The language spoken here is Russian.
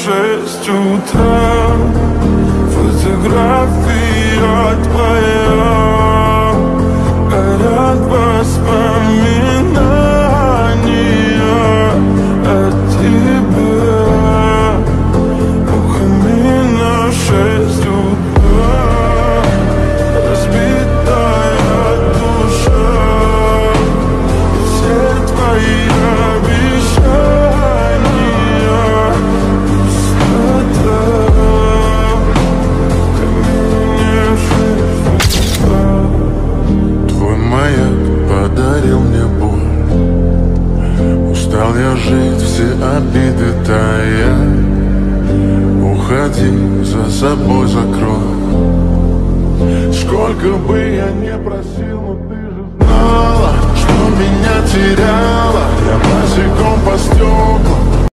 6 утра. Фотография твоя, горят воспоминания о тебе. У камина 6 утра, разбитая душа, все твои обещания пустота. В камине 6 утра. Твой маяк подарил мне боль. Устал я жить, все обиды тая. Уходи, за собой закрой. Сколько бы я не просил, но ты же знала, что меня теряла. Я босиком по стеклам